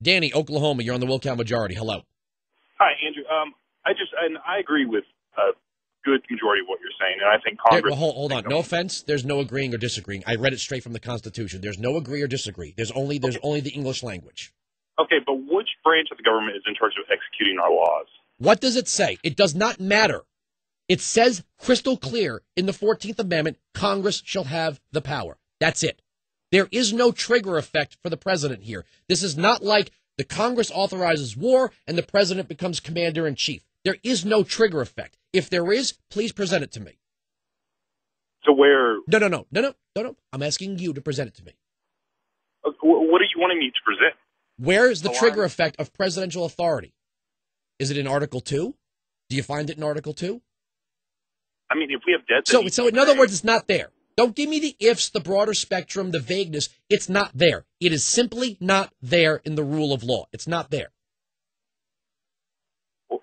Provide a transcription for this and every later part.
Danny, Oklahoma, you're on the Wilkow Majority. Hello. Hi, Andrew. I agree with a good majority of what you're saying, and I think Congress. Well, hold on. No offense. There's no agreeing or disagreeing. I read it straight from the Constitution. There's no agree or disagree. There's only the English language. Okay, but which branch of the government is in charge of executing our laws? What does it say? It does not matter. It says crystal clear in the 14th Amendment, Congress shall have the power. That's it. There is no trigger effect for the president here. This is not like the Congress authorizes war and the president becomes commander-in-chief. There is no trigger effect. If there is, please present it to me. So where? No. I'm asking you to present it to me. What are you wanting me to present? Where is the trigger effect of presidential authority? Is it in Article 2? Do you find it in Article 2? I mean, if we have dead... So in other words, it's not there. Don't give me the ifs, the broader spectrum, the vagueness. It's not there. It is simply not there in the rule of law. It's not there. But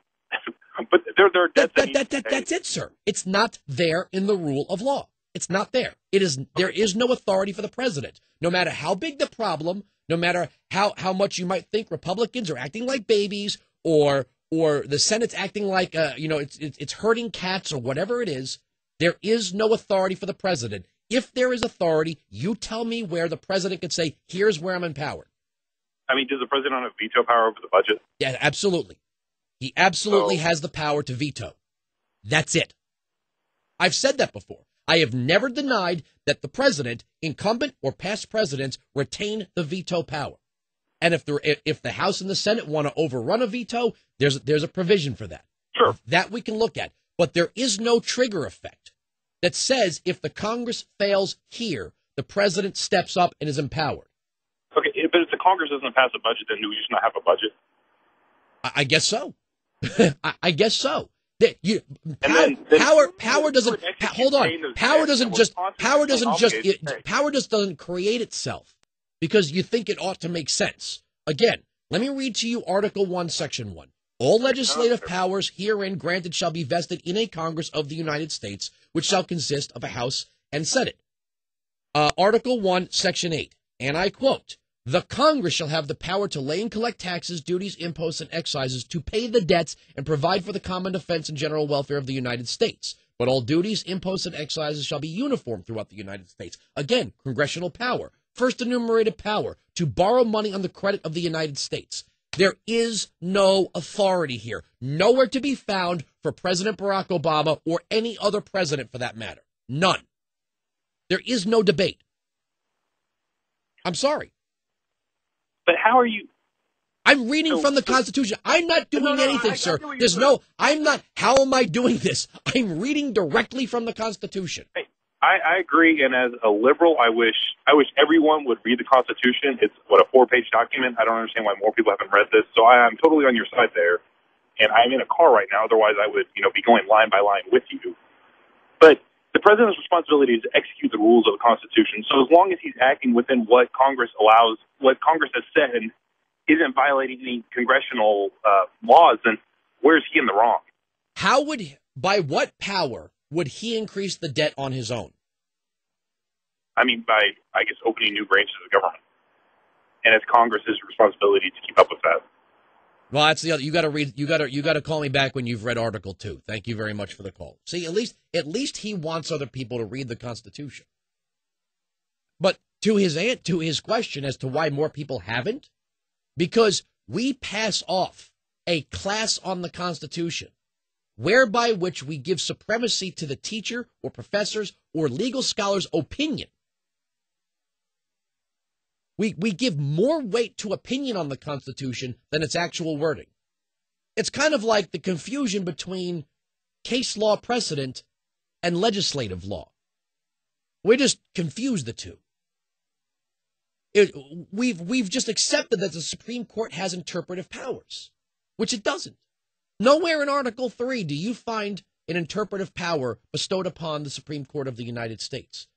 there are debts that's it, sir. It's not there in the rule of law. It's not there. There is no authority for the president. No matter how big the problem, no matter how much you might think Republicans are acting like babies or the Senate's acting like it's herding cats or whatever it is, there is no authority for the president. If there is authority, you tell me where the president could say, here's where I'm empowered. I mean, does the president have veto power over the budget? Yeah, absolutely. He absolutely has the power to veto. That's it. I've said that before. I have never denied that the president, incumbent or past presidents, retain the veto power. And if the House and the Senate want to overrun a veto, there's a provision for that. Sure. That we can look at. But there is no trigger effect that says if the Congress fails here, the president steps up and is empowered. Okay, but if the Congress doesn't pass a budget, then do we just not have a budget? I guess so. I guess so. Power doesn't create itself because you think it ought to make sense. Again, let me read to you Article 1, Section 1. All legislative powers herein granted shall be vested in a Congress of the United States, which shall consist of a House and Senate. Article 1, Section 8, and I quote, the Congress shall have the power to lay and collect taxes, duties, imposts, and excises, to pay the debts and provide for the common defense and general welfare of the United States. But all duties, imposts, and excises shall be uniform throughout the United States. Again, congressional power. First enumerated power to borrow money on the credit of the United States. There is no authority here. Nowhere to be found for President Barack Obama or any other president for that matter. None. There is no debate. I'm sorry. But how are you? I'm reading from the Constitution. I'm not doing anything, sir. How am I doing this? I'm reading directly from the Constitution. Hey, I agree, and as a liberal, I wish everyone would read the Constitution. It's, a 4-page document? I don't understand why more people haven't read this, so I'm totally on your side there, and I'm in a car right now, otherwise I would, be going line by line with you. But the president's responsibility is to execute the rules of the Constitution, so as long as he's acting within what Congress allows, what Congress has said, and isn't violating any congressional laws, then where's he in the wrong? By what power would he increase the debt on his own? I mean, by, I guess, opening new branches of government. And it's Congress's responsibility to keep up with that. Well, that's the other. You got to call me back when you've read Article 2. Thank you very much for the call. See, at least he wants other people to read the Constitution. But to his question as to why more people haven't, because we pass off a class on the Constitution whereby which we give supremacy to the teacher or professor's or legal scholar's opinion. We give more weight to opinion on the Constitution than its actual wording. It's kind of like the confusion between case law precedent and legislative law. We just confuse the two. We've just accepted that the Supreme Court has interpretive powers, which it doesn't. Nowhere in Article 3 do you find an interpretive power bestowed upon the Supreme Court of the United States.